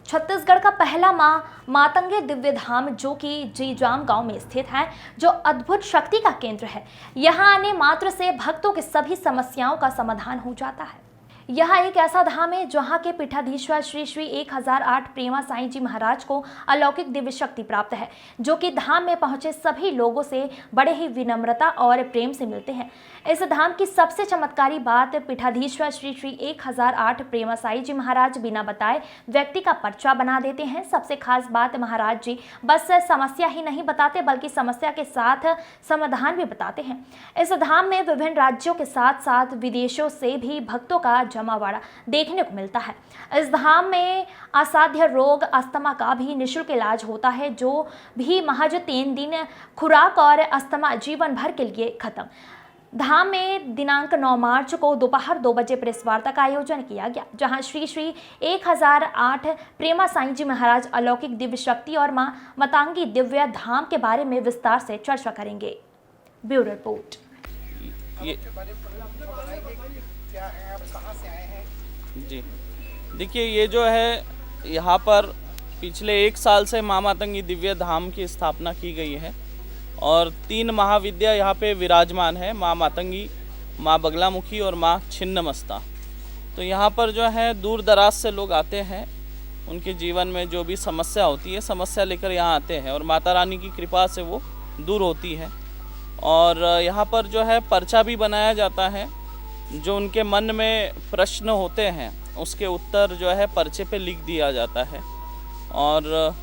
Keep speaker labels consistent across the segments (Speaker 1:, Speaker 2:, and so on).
Speaker 1: छत्तीसगढ़ का पहला मातंगे दिव्य धाम जो कि जीजाम गांव में स्थित है, जो अद्भुत शक्ति का केंद्र है। यहां आने मात्र से भक्तों की सभी समस्याओं का समाधान हो जाता है। यह एक ऐसा धाम है जहां के पीठाधीश्वर श्री श्री 1008 प्रेमा साईं जी महाराज को अलौकिक दिव्य शक्ति प्राप्त है, जो कि धाम में पहुंचे सभी लोगों से बड़े ही विनम्रता और प्रेम से मिलते हैं। इस धाम की सबसे चमत्कारी बात, पीठाधीश्वर श्री श्री 1008 प्रेमा साईं जी महाराज बिना बताए व्यक्ति का पर्चा बना देते हैं। सबसे खास बात, महाराज जी बस समस्या ही नहीं बताते बल्कि समस्या के साथ समाधान भी बताते हैं। इस धाम में विभिन्न राज्यों के साथ साथ विदेशों से भी भक्तों का जमावड़ा देखने को मिलता है। इस धाम में असाध्य रोग अस्थमा का भी निःशुल्क इलाज होता है, जो भी महज 3 दिन खुराक और अस्थमा जीवन भर के लिए खत्म। धाम में दिनांक 9 मार्च को दोपहर 2 बजे प्रेस वार्ता का आयोजन किया गया, जहां श्री श्री 1008 प्रेमा साईं जी महाराज अलौकिक दिव्य शक्ति और मां मातंगी दिव्य धाम के बारे में विस्तार से चर्चा करेंगे। Bureau report.
Speaker 2: जी देखिए, ये जो है यहाँ पर पिछले 1 साल से मां मातंगी दिव्य धाम की स्थापना की गई है और 3 महाविद्या यहाँ पे विराजमान है, मां मातंगी, मां बगलामुखी और मां छिन्नमस्ता। तो यहाँ पर जो है दूर दराज से लोग आते हैं, उनके जीवन में जो भी समस्या होती है, समस्या लेकर यहाँ आते हैं और माता रानी की कृपा से वो दूर होती है। और यहाँ पर जो है पर्चा भी बनाया जाता है, जो उनके मन में प्रश्न होते हैं उसके उत्तर जो है पर्चे पे लिख दिया जाता है। और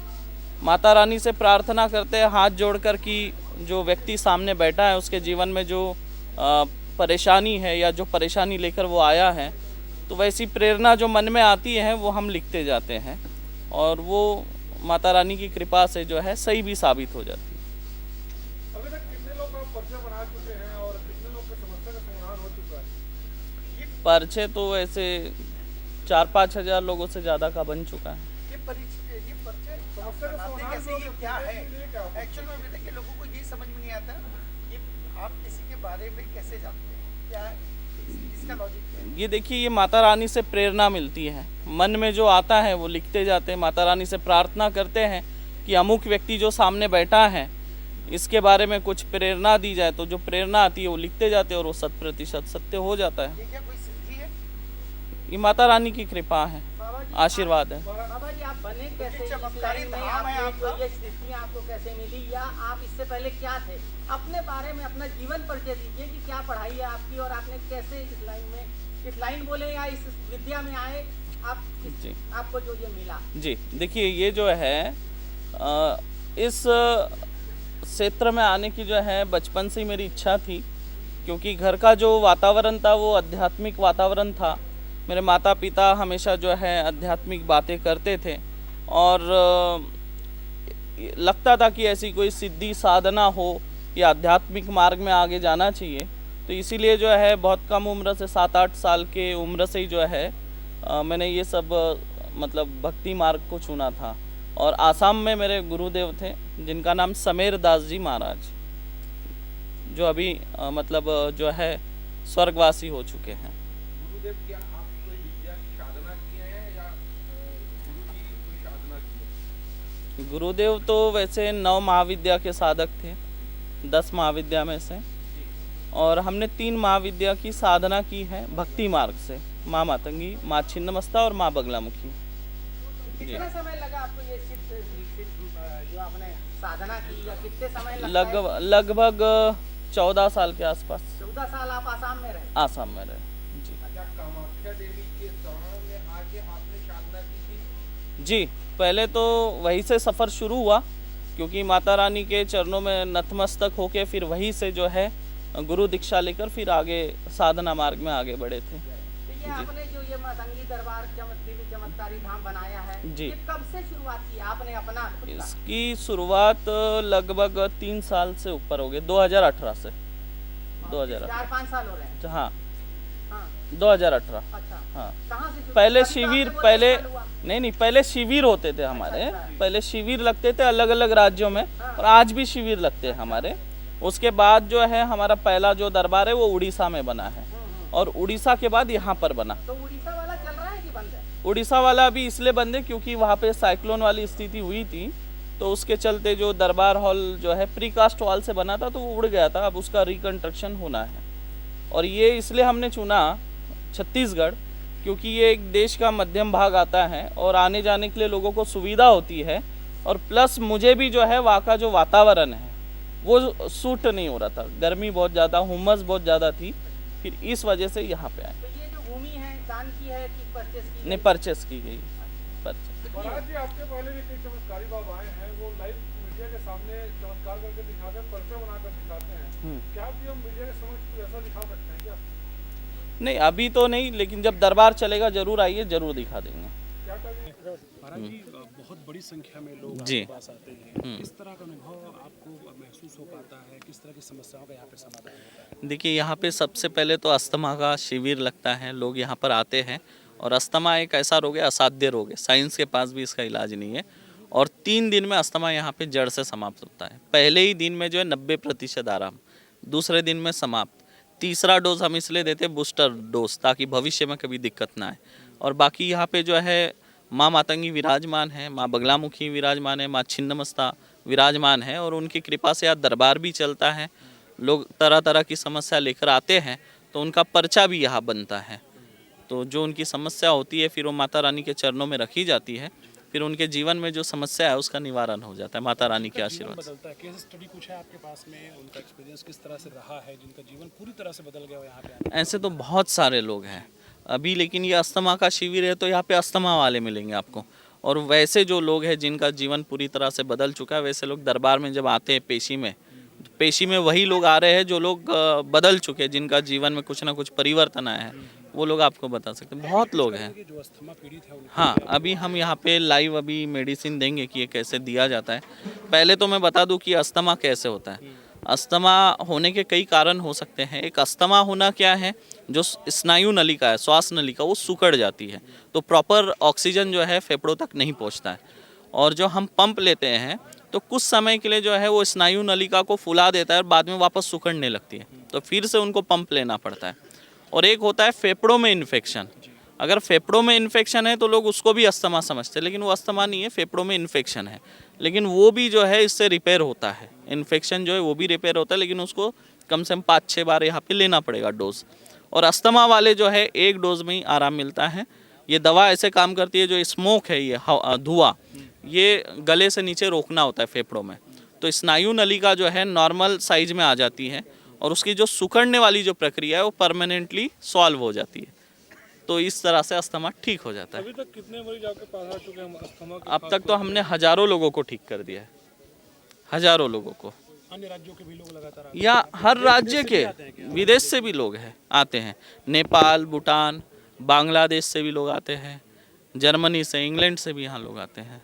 Speaker 2: माता रानी से प्रार्थना करते हैं हाथ जोड़कर कि जो व्यक्ति सामने बैठा है उसके जीवन में जो परेशानी है या जो परेशानी लेकर वो आया है, तो वैसी प्रेरणा जो मन में आती है वो हम लिखते जाते हैं और वो माता रानी की कृपा से जो है सही भी साबित हो जाती है।
Speaker 3: अभी तक कितने लोग पर्चे बना चुके हैं और कितने लोग की समस्या का समाधान हो चुका है?
Speaker 2: पर्चे तो वैसे 4-5 हज़ार लोगों से ज़्यादा का बन चुका है।
Speaker 3: ये पर्चे समस्या का समाधान कैसे, ये क्या है एक्चुअल में? अभी तक लोगों को ये समझ में नहीं आता ये आप किसी के बारे में कैसे जानते हैं, क्या है इसका लॉजिक क्या है?
Speaker 2: ये देखिए, ये माता रानी से प्रेरणा मिलती है, मन में जो आता है वो लिखते जाते हैं। माता रानी से प्रार्थना करते हैं कि अमुक व्यक्ति जो सामने बैठा है इसके बारे में कुछ प्रेरणा दी जाए, तो जो प्रेरणा आती है वो लिखते जाते हैं और वो 100% सत्य हो जाता है।
Speaker 3: ये क्या कोई सिद्धि है?
Speaker 2: ये माता रानी की कृपा है, आशीर्वाद है।
Speaker 4: बाबा जी, आप बने कैसे?
Speaker 3: चमत्कारी धाम है आपका।
Speaker 4: ये स्थिति आपको कैसे मिली, या आप इससे पहले क्या थे? अपने बारे में अपना जीवन परिचय दीजिए कि क्या पढ़ाई है आपकी और आपने कैसे इस लाइन बोले या इस विद्या में आए, आप
Speaker 2: जी
Speaker 4: आपको जो ये मिला।
Speaker 2: जी देखिए, ये जो है इस क्षेत्र में आने की जो है बचपन से ही मेरी इच्छा थी, क्योंकि घर का जो वातावरण था वो आध्यात्मिक वातावरण था। मेरे माता पिता हमेशा जो है आध्यात्मिक बातें करते थे और लगता था कि ऐसी कोई सिद्धि साधना हो या आध्यात्मिक मार्ग में आगे जाना चाहिए। तो इसीलिए जो है बहुत कम उम्र से 7-8 साल के उम्र से ही जो है मैंने ये सब मतलब भक्ति मार्ग को चुना था। और आसाम में मेरे गुरुदेव थे जिनका नाम समेर दास जी महाराज, जो अभी मतलब जो है स्वर्गवासी हो चुके हैं।
Speaker 3: गुरुदेव, क्या आप कोई विद्या की साधना किए हैं या गुरु जी कोई साधना की है?
Speaker 2: गुरुदेव तो वैसे 9 महाविद्या के साधक थे, 10 महाविद्या में से, और हमने 3 महाविद्या की साधना की है भक्ति मार्ग से, मां मातंगी, मां छिन्नमस्ता और मां बगलामुखी।
Speaker 4: कितना समय लगा आपको ये जो आपने साधना की, या कितने समय लगा?
Speaker 2: लगभग 14 साल के आसपास।
Speaker 4: 14 साल आप आसाम में रहे?
Speaker 2: आसाम में रहे जी।
Speaker 3: अच्छा, कामाख्या देवी के शरण में आके आपने साधना की थी?
Speaker 2: जी, पहले तो वहीं से सफ़र शुरू हुआ, क्योंकि माता रानी के चरणों में नतमस्तक होके फिर वहीं से जो है गुरु दीक्षा लेकर फिर आगे साधना मार्ग में आगे बढ़े थे।
Speaker 4: तो ये आपने जो ये मातंगी दरबार दिव्य चमत्कारी धाम बनाया है,
Speaker 2: जी,
Speaker 4: ये कब से शुरुआत की आपने अपना?
Speaker 2: इसकी शुरुआत लगभग 3 साल से ऊपर हो गए, 2018 से। 2018
Speaker 4: 4-5 साल हो रहे हैं।
Speaker 2: हाँ,
Speaker 4: हाँ
Speaker 2: 2018।
Speaker 4: अच्छा,
Speaker 2: हाँ,
Speaker 4: कहाँ से शुरू?
Speaker 2: पहले
Speaker 4: अभी तो
Speaker 2: शिविर,
Speaker 4: आपने बोला
Speaker 2: पहले
Speaker 4: 1 साल हुआ।
Speaker 2: नहीं, पहले शिविर होते थे हमारे।
Speaker 4: अच्छा।
Speaker 2: पहले शिविर लगते थे अलग अलग राज्यों में, और आज भी शिविर लगते हैं हमारे। उसके बाद जो है हमारा पहला जो दरबार है वो उड़ीसा में बना है, और उड़ीसा के बाद यहाँ पर बना।
Speaker 4: तो उड़ीसा वाला चल रहा है कि बंद है?
Speaker 2: उड़ीसा वाला अभी इसलिए बंद है क्योंकि वहाँ पे साइक्लोन वाली स्थिति हुई थी, तो उसके चलते जो दरबार हॉल जो है प्रीकास्ट वॉल से बना था तो वो उड़ गया था, अब उसका रिकंस्ट्रक्शन होना है। और ये इसलिए हमने चुना छत्तीसगढ़ क्योंकि ये एक देश का मध्यम भाग आता है और आने जाने के लिए लोगों को सुविधा होती है, और प्लस मुझे भी जो है वहाँ का जो वातावरण है वो सूट नहीं हो रहा था, गर्मी बहुत ज़्यादा, हुमस बहुत ज़्यादा थी, फिर इस वजह से यहाँ पे आए।
Speaker 4: तो ये जो भूमि है दान की है कि परचेस की?
Speaker 2: ने परचेस की गई। परचेस
Speaker 5: महाराज जी, आपके पहले भी कई चमत्कारी बाबा आए हैं, वो लाइव मीडिया के सामने चमत्कार करके दिखाते हैं, पर्चा बनाकर दिखाते हैं। क्या आप भी हम मीडिया के समक्ष ऐसा दिखा सकते हैं क्या?
Speaker 2: नहीं, अभी तो नहीं, लेकिन जब दरबार चलेगा जरूर आइए, जरूर दिखा देंगे।
Speaker 5: क्या करें
Speaker 6: महाराज जी, बहुत बड़ी संख्या में लोग
Speaker 2: जी।
Speaker 6: आपके पास आते हैं, किस तरह का अनुभव आपको महसूस हो पाता है, किस तरह की समस्याओं का यहाँ पे समाधान होता है?
Speaker 2: देखिए, यहाँ पे सबसे पहले तो अस्थमा का शिविर लगता है, लोग यहाँ पर आते हैं, और अस्थमा एक ऐसा रोग है, असाध्य रोग है, साइंस के पास भी इसका इलाज नहीं है, और 3 दिन में अस्थमा यहाँ पे जड़ से समाप्त होता है। पहले ही दिन में जो है 90% आराम, दूसरे दिन में समाप्त। तीसरा डोज हम इसलिए देते हैं बूस्टर डोज, ताकि भविष्य में कभी दिक्कत ना आए। और बाकी यहाँ पे जो है माँ मातंगी विराजमान है, माँ बगलामुखी विराजमान है, माँ छिन्नमस्ता विराजमान है, और उनकी कृपा से यहाँ दरबार भी चलता है। लोग तरह तरह की समस्या लेकर आते हैं तो उनका पर्चा भी यहाँ बनता है, तो जो उनकी समस्या होती है फिर वो माता रानी के चरणों में रखी जाती है, फिर उनके जीवन में जो समस्या है उसका निवारण हो जाता है माता रानी के आशीर्वाद से।
Speaker 6: बदलता है, केस स्टडी कुछ है आपके पास में, उनका एक्सपीरियंस किस तरह से रहा है, जिनका जीवन पूरी तरह से बदल गया हो यहाँ पे आने?
Speaker 2: ऐसे तो बहुत सारे लोग हैं अभी, लेकिन ये अस्थमा का शिविर है तो यहाँ पे अस्थमा वाले मिलेंगे आपको, और वैसे जो लोग हैं जिनका जीवन पूरी तरह से बदल चुका है, वैसे लोग दरबार में जब आते हैं पेशी में वही लोग आ रहे हैं जो लोग बदल चुके हैं, जिनका जीवन में कुछ ना कुछ परिवर्तन आया है, वो लोग आपको बता सकते हैं। बहुत लोग हैं।
Speaker 6: जो अस्थमा पीड़ित है उनको
Speaker 2: हाँ, अभी हम यहाँ पे लाइव अभी मेडिसिन देंगे कि ये कैसे दिया जाता है। पहले तो मैं बता दूं कि अस्थमा कैसे होता है। अस्थमा होने के कई कारण हो सकते हैं। एक अस्थमा होना क्या है, जो स्नायु नलिका है, श्वास नलिका, वो सिकुड़ जाती है, तो प्रॉपर ऑक्सीजन जो है फेफड़ों तक नहीं पहुँचता है, और जो हम पंप लेते हैं तो कुछ समय के लिए जो है वो स्नायु नलिका को फुला देता है और बाद में वापस सिकुड़ने लगती है, तो फिर से उनको पंप लेना पड़ता है। और एक होता है फेफड़ों में इन्फेक्शन। अगर फेफड़ों में इन्फेक्शन है तो लोग उसको भी अस्थमा समझते हैं, लेकिन वो अस्थमा नहीं है, फेफड़ों में इन्फेक्शन है, लेकिन वो भी जो है इससे रिपेयर होता है। इन्फेक्शन जो है वो भी रिपेयर होता है, लेकिन उसको कम से कम 5-6 बार यहाँ पे लेना पड़ेगा डोज। और अस्थमा वाले जो है 1 डोज में ही आराम मिलता है। ये दवा ऐसे काम करती है, जो स्मोक है, ये धुआं, ये गले से नीचे रोकना होता है फेफड़ों में, तो स्नायु नलिका जो है नॉर्मल साइज में आ जाती है, और उसकी जो सिकुड़ने वाली जो प्रक्रिया है वो परमानेंटली सॉल्व हो जाती है, तो इस तरह से अस्थमा ठीक हो जाता है।
Speaker 5: अभी तक कितने मरीज आपके पास आ चुके हैं अस्थमा के?
Speaker 2: अब तक तो हमने हजारों लोगों को ठीक कर दिया है, हजारों लोगों को,
Speaker 6: अन्य राज्यों के भी लोग लगातार आते
Speaker 2: या हर राज्य के, विदेश से भी लोग हैं, आते हैं। नेपाल, भूटान, बांग्लादेश से भी लोग आते हैं, जर्मनी से, इंग्लैंड से भी यहाँ लोग आते हैं।